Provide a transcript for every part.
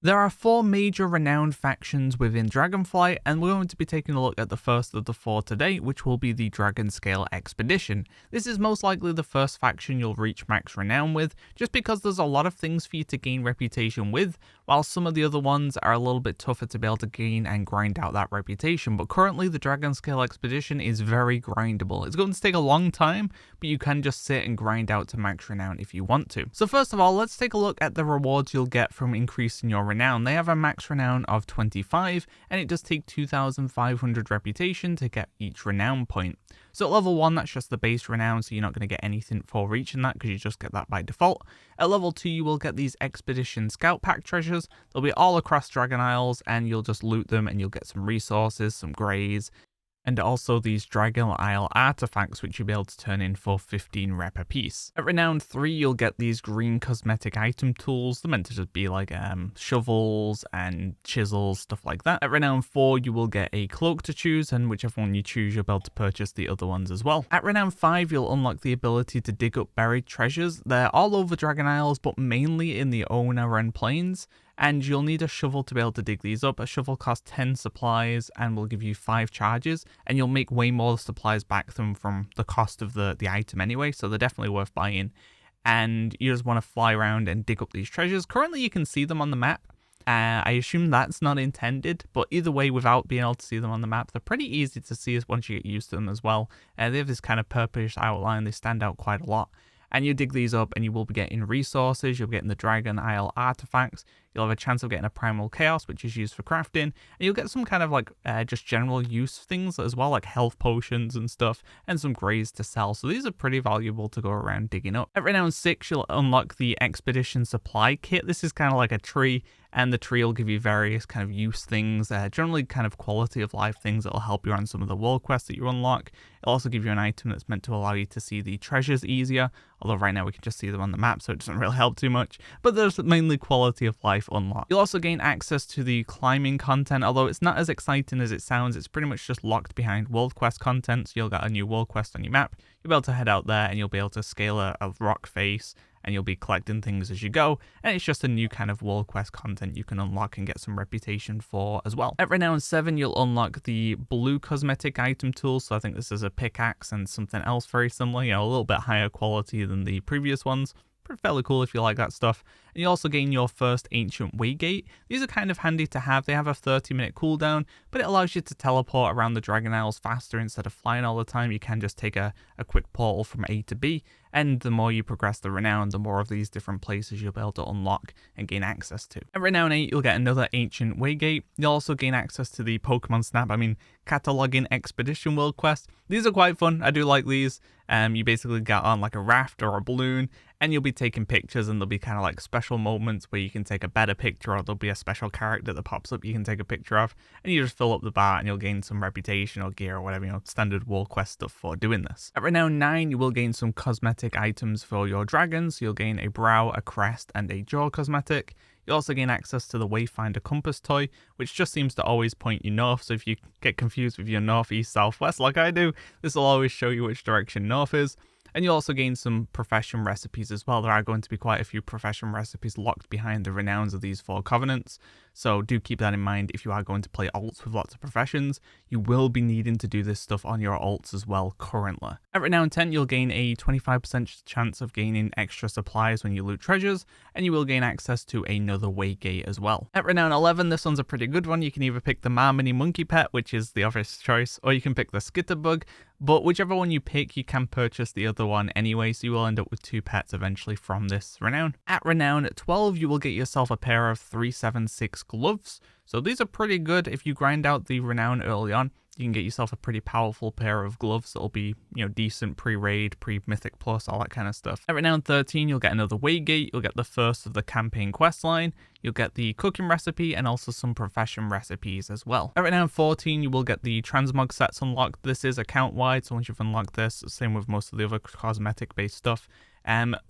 There are 4 major renowned factions within Dragonflight, and we're going to be taking a look at the first of the 4 today, which will be the Dragonscale Expedition. This is most likely the first faction you'll reach max renown with, just because there's a lot of things for you to gain reputation with, while some of the other ones are a little bit tougher to be able to gain and grind out that reputation. But currently the Dragonscale Expedition is very grindable. It's going to take a long time, but you can just sit and grind out to max renown if you want to. So first of all, let's take a look at the rewards you'll get from increasing your renown. They have a max renown of 25, and it does take 2,500 reputation to get each renown point. So at level 1, that's just the base renown, so you're not going to get anything for reaching that because you just get that by default. At level 2, you will get these Expedition Scout Pack treasures. They'll be all across Dragon Isles, and you'll just loot them, and you'll get some resources, some greys, and also these Dragon Isle artifacts, which you'll be able to turn in for 15 rep a piece. At Renown 3, you'll get these green cosmetic item tools. They're meant to just be like shovels and chisels, stuff like that. At Renown 4, you will get a cloak to choose, and whichever one you choose, you'll be able to purchase the other ones as well. At Renown 5, you'll unlock the ability to dig up buried treasures. They're all over Dragon Isles, but mainly in the Owner and Plains. And you'll need a shovel to be able to dig these up. A shovel costs 10 supplies and will give you 5 charges, and you'll make way more supplies back from the cost of the item anyway, so they're definitely worth buying. And you just want to fly around and dig up these treasures. Currently you can see them on the map. I assume that's not intended, but either way, without being able to see them on the map, they're pretty easy to see once you get used to them as well. They have this kind of purplish outline, they stand out quite a lot. And you dig these up and you will be getting resources, you'll be getting the Dragon Isle artifacts, you'll have a chance of getting a Primal Chaos, which is used for crafting, and you'll get some kind of like just general use things as well, like health potions and stuff, and some greys to sell. So these are pretty valuable to go around digging up. At Renown 6, you'll unlock the Expedition Supply Kit. This is kind of like a tree, and the tree will give you various kind of use things, generally kind of quality of life things that will help you on some of the world quests that you unlock. It'll also give you an item that's meant to allow you to see the treasures easier, although right now we can just see them on the map, so it doesn't really help too much. But there's mainly quality of life unlocked. You'll also gain access to the climbing content, although it's not as exciting as it sounds. It's pretty much just locked behind world quest content, so you'll get a new world quest on your map. You'll be able to head out there and you'll be able to scale a rock face, and you'll be collecting things as you go, and it's just a new kind of world quest content you can unlock and get some reputation for as well. At Renown 7, you'll unlock the blue cosmetic item tool, so I think this is a pickaxe and something else very similar, a little bit higher quality than the previous ones. Fairly cool if you like that stuff. And you also gain your first Ancient Waygate. These are kind of handy to have. They have a 30-minute cooldown, but it allows you to teleport around the Dragon Isles faster instead of flying all the time. You can just take a quick portal from A to B, and the more you progress the Renown, the more of these different places you'll be able to unlock and gain access to. At Renown 8, you'll get another Ancient Waygate. You'll also gain access to the Pokemon Snap, Cataloging Expedition World Quest. These are quite fun. I do like these. You basically get on like a raft or a balloon, and you'll be taking pictures, and there'll be kind of like special moments where you can take a better picture, or there'll be a special character that pops up you can take a picture of, and you just fill up the bar and you'll gain some reputation or gear or whatever, standard world quest stuff for doing this. At Renown 9, you will gain some cosmetic items for your dragons. So you'll gain a brow, a crest, and a jaw cosmetic. You'll also gain access to the Wayfinder Compass toy, which just seems to always point you north, so if you get confused with your north, east, southwest like I do, this will always show you which direction north is. And you'll also gain some profession recipes as well. There are going to be quite a few profession recipes locked behind the renowns of these 4 covenants, so do keep that in mind if you are going to play alts with lots of professions. You will be needing to do this stuff on your alts as well currently. At Renown 10, you'll gain a 25% chance of gaining extra supplies when you loot treasures, and you will gain access to another Waygate as well. At Renown 11, this one's a pretty good one. You can either pick the Marmony Monkey Pet, which is the obvious choice, or you can pick the Skitterbug, but whichever one you pick, you can purchase the other one anyway, so you will end up with 2 pets eventually from this Renown. At Renown 12, you will get yourself a pair of 376 gloves. So these are pretty good. If you grind out the Renown early on, you can get yourself a pretty powerful pair of gloves that'll be, decent pre-raid, pre-mythic plus, all that kind of stuff. At Renown 13, you'll get another Waygate, you'll get the first of the campaign quest line, you'll get the cooking recipe, and also some profession recipes as well. At Renown 14, you will get the transmog sets unlocked. This is account-wide, so once you've unlocked this, same with most of the other cosmetic-based stuff.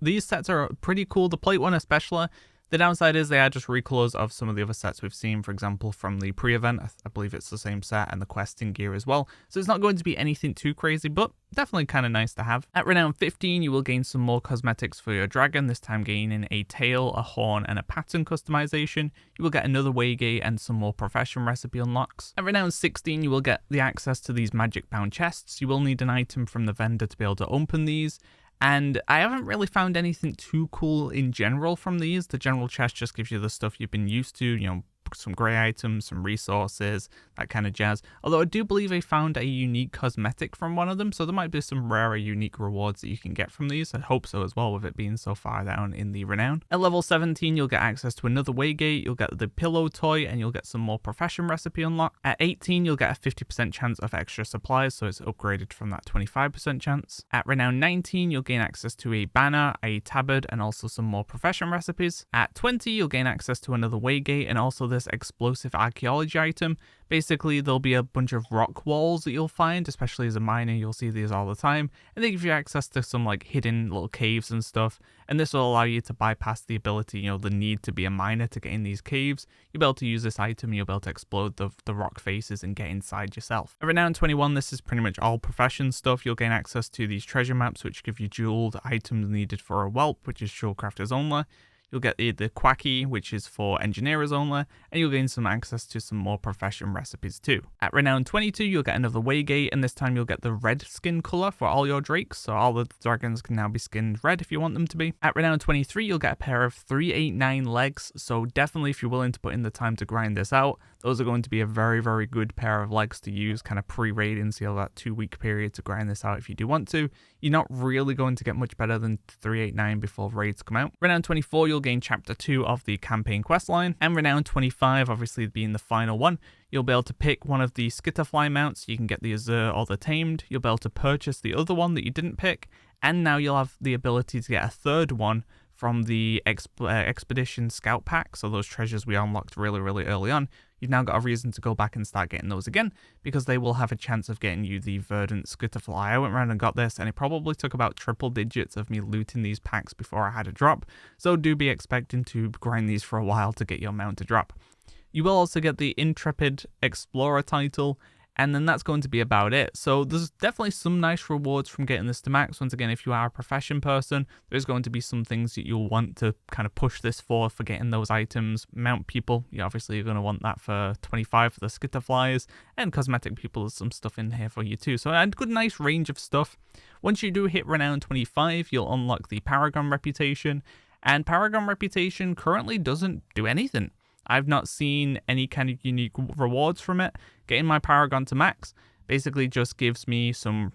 These sets are pretty cool. The plate one especially, The downside is they are just recolors of some of the other sets we've seen, for example, from the pre-event. I believe it's the same set, and the questing gear as well. So it's not going to be anything too crazy, but definitely kind of nice to have. At Renown 15, you will gain some more cosmetics for your dragon, this time gaining a tail, a horn, and a pattern customization. You will get another waygate and some more profession recipe unlocks. At Renown 16, you will get the access to these magic bound chests. You will need an item from the vendor to be able to open these. And I haven't really found anything too cool in general from these. The general chest just gives you the stuff you've been used to, you know, some grey items, some resources, that kind of jazz. Although I do believe I found a unique cosmetic from one of them, so there might be some rarer unique rewards that you can get from these. I hope so as well, with it being so far down in the Renown. At level 17, you'll get access to another waygate, you'll get the pillow toy, and you'll get some more profession recipe unlock. At 18, you'll get a 50% chance of extra supplies, so it's upgraded from that 25% chance. At Renown 19, you'll gain access to a banner, a tabard, and also some more profession recipes. At 20, you'll gain access to another waygate, and also this explosive archaeology item. Basically, there'll be a bunch of rock walls that you'll find, especially as a miner, you'll see these all the time, and they give you access to some like hidden little caves and stuff, and this will allow you to bypass the ability, you know, the need to be a miner to get in these caves. You'll be able to use this item, you'll be able to explode the rock faces and get inside yourself. At Renown 21, this is pretty much all profession stuff. You'll gain access to these treasure maps, which give you jeweled items needed for a whelp, which is showcrafters only. You'll get the Quacky, which is for engineers only, and you'll gain some access to some more profession recipes too. At Renown 22, you'll get another waygate, and this time you'll get the red skin colour for all your drakes, so all the dragons can now be skinned red if you want them to be. At Renown 23, you'll get a pair of 389 legs, so definitely if you're willing to put in the time to grind this out, those are going to be a very, very good pair of legs to use kind of pre-raiding, so you'll have that 2-week period to grind this out if you do want to. You're not really going to get much better than 389 before raids come out. Renown 24, you'll gain Chapter 2 of the campaign questline, and Renown 25, obviously being the final one, you'll be able to pick one of the Skitterfly mounts. You can get the Azure or the Tamed. You'll be able to purchase the other one that you didn't pick, and now you'll have the ability to get a third one from the Expedition Scout Pack, so those treasures we unlocked really, really early on. You've now got a reason to go back and start getting those again, because they will have a chance of getting you the Verdant Skitterfly. I went around and got this, and it probably took about triple digits of me looting these packs before I had a drop, so do be expecting to grind these for a while to get your mount to drop. You will also get the Intrepid Explorer title, and then that's going to be about it. So there's definitely some nice rewards from getting this to max. Once again, if you are a profession person, there's going to be some things that you'll want to kind of push this for getting those items. Mount people, obviously you're going to want that for 25 for the Skitterflies, and cosmetic people, there's some stuff in here for you too. So a good nice range of stuff. Once you do hit Renown 25, you'll unlock the Paragon reputation, and Paragon reputation currently doesn't do anything. I've not seen any kind of unique rewards from it. Getting my Paragon to max basically just gives me some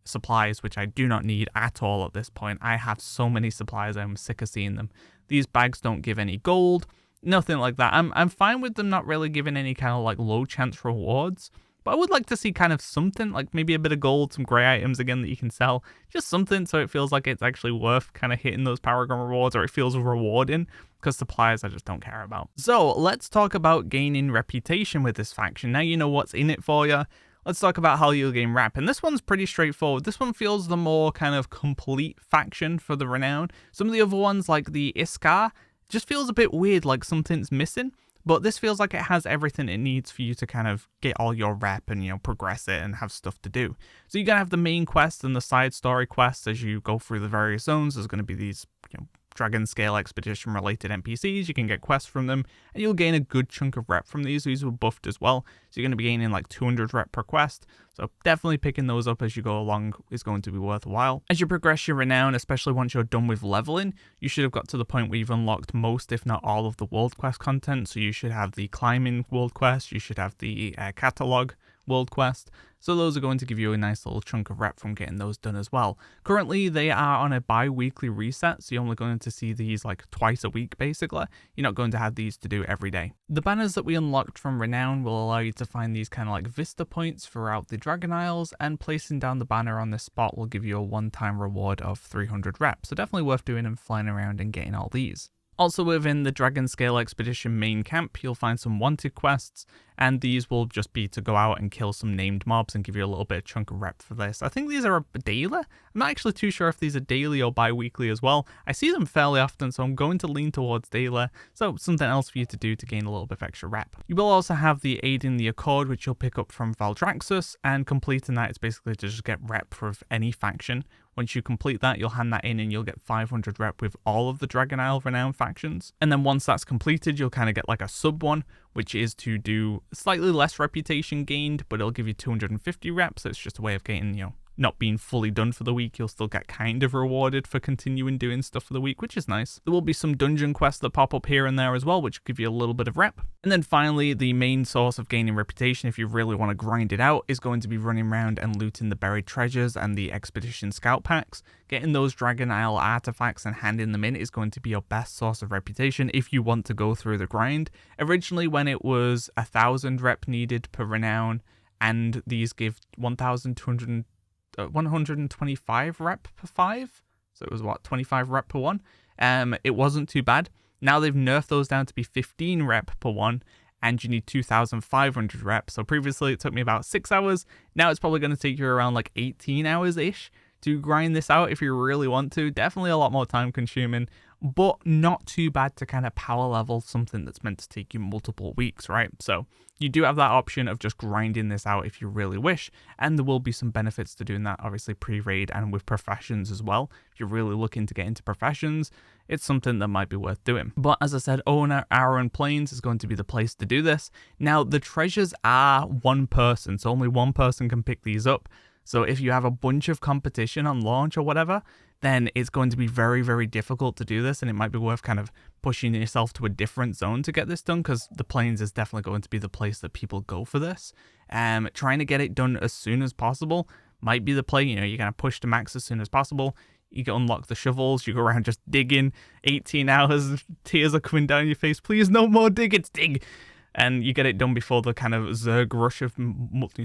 supplies, which I do not need at all at this point. I have so many supplies, I'm sick of seeing them. These bags don't give any gold, nothing like that. I'm fine with them not really giving any kind of like low chance rewards, but I would like to see kind of something, like maybe a bit of gold, some grey items again that you can sell, just something so it feels like it's actually worth kind of hitting those Paragon rewards, or it feels rewarding, because supplies I just don't care about. So let's talk about gaining reputation with this faction. Now you know what's in it for you. Let's talk about how you'll gain rep, and this one's pretty straightforward. This one feels the more kind of complete faction for the Renown. Some of the other ones, like the Iskar, just feels a bit weird, like something's missing. But this feels like it has everything it needs for you to kind of get all your rep and, progress it and have stuff to do. So you're going to have the main quest and the side story quests as you go through the various zones. There's going to be these, Dragonscale Expedition related NPCs. You can get quests from them, and you'll gain a good chunk of rep from these. These were buffed as well, so you're going to be gaining like 200 rep per quest. So definitely picking those up as you go along is going to be worthwhile. As you progress your Renown, especially once you're done with leveling, you should have got to the point where you've unlocked most, if not all, of the world quest content. So you should have the climbing world quest, you should have the catalog world quest. So those are going to give you a nice little chunk of rep from getting those done as well. Currently, they are on a bi-weekly reset, so you're only going to see these like twice a week, basically. You're not going to have these to do every day. The banners that we unlocked from Renown will allow you to find these kind of like vista points throughout the Dragon Isles, and placing down the banner on this spot will give you a one-time reward of 300 rep. So definitely worth doing and flying around and getting all these. Also within the Dragonscale Expedition main camp, you'll find some wanted quests, and these will just be to go out and kill some named mobs and give you a little bit of chunk of rep for this. I think these are daily. I'm not actually too sure if these are daily or bi-weekly as well. I see them fairly often, so I'm going to lean towards daily, so something else for you to do to gain a little bit of extra rep. You will also have the Aid in the Accord, which you'll pick up from Valdraxxus, and completing that is basically to just get rep for any faction. Once you complete that, you'll hand that in and you'll get 500 rep with all of the Dragon Isle Renown factions. And then once that's completed, you'll kind of get like a sub one, which is to do slightly less reputation gained, but it'll give you 250 reps. So it's just a way of getting, not being fully done for the week. You'll still get kind of rewarded for continuing doing stuff for the week, which is nice. There will be some dungeon quests that pop up here and there as well, which give you a little bit of rep. And then finally, the main source of gaining reputation, if you really want to grind it out, is going to be running around and looting the buried treasures and the expedition scout packs. Getting those Dragon Isle artifacts and handing them in is going to be your best source of reputation if you want to go through the grind. Originally, when it was 1,000 rep needed per renown, and these give 125 rep per 5, so it was 25 rep per 1. It wasn't too bad. Now they've nerfed those down to be 15 rep per 1, and you need 2,500 reps. So previously it took me about 6 hours. Now it's probably going to take you around like 18 hours ish to grind this out if you really want to. Definitely a lot more time consuming, but not too bad to kind of power level something that's meant to take you multiple weeks, right? So you do have that option of just grinding this out if you really wish, and there will be some benefits to doing that, obviously pre-raid and with professions as well. If you're really looking to get into professions, it's something that might be worth doing. But as I said, Aran Plains is going to be the place to do this. Now, the treasures are one person, so only one person can pick these up. So if you have a bunch of competition on launch or whatever, then it's going to be very, very difficult to do this, and it might be worth kind of pushing yourself to a different zone to get this done, because the Plains is definitely going to be the place that people go for this. Trying to get it done as soon as possible might be the play. You're going to push to max as soon as possible. You can unlock the shovels, you go around just digging, 18 hours, tears are coming down your face, please no more dig, it's dig! And you get it done before the kind of Zerg rush of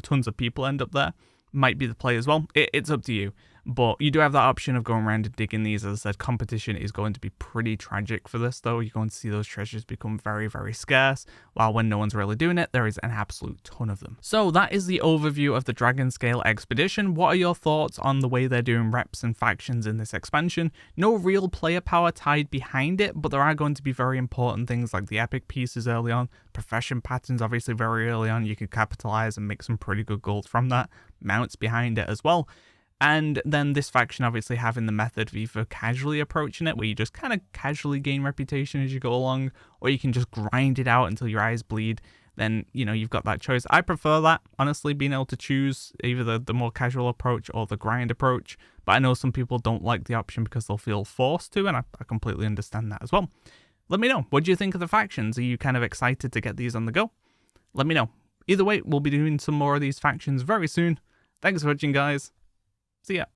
tons of people end up there. Might be the play as well. It's up to you. But you do have that option of going around and digging these. As I said, competition is going to be pretty tragic for this, though. You're going to see those treasures become very, very scarce, while when no one's really doing it, there is an absolute ton of them. So that is the overview of the Dragonscale Expedition. What are your thoughts on the way they're doing reps and factions in this expansion? No real player power tied behind it, but there are going to be very important things like the epic pieces early on, profession patterns obviously very early on. You could capitalize and make some pretty good gold from that. Mounts behind it as well. And then this faction obviously having the method of either casually approaching it, where you just kind of casually gain reputation as you go along, or you can just grind it out until your eyes bleed. Then, you've got that choice. I prefer that, honestly, being able to choose either the more casual approach or the grind approach. But I know some people don't like the option because they'll feel forced to, and I completely understand that as well. Let me know. What do you think of the factions? Are you kind of excited to get these on the go? Let me know. Either way, we'll be doing some more of these factions very soon. Thanks for watching, guys. See ya.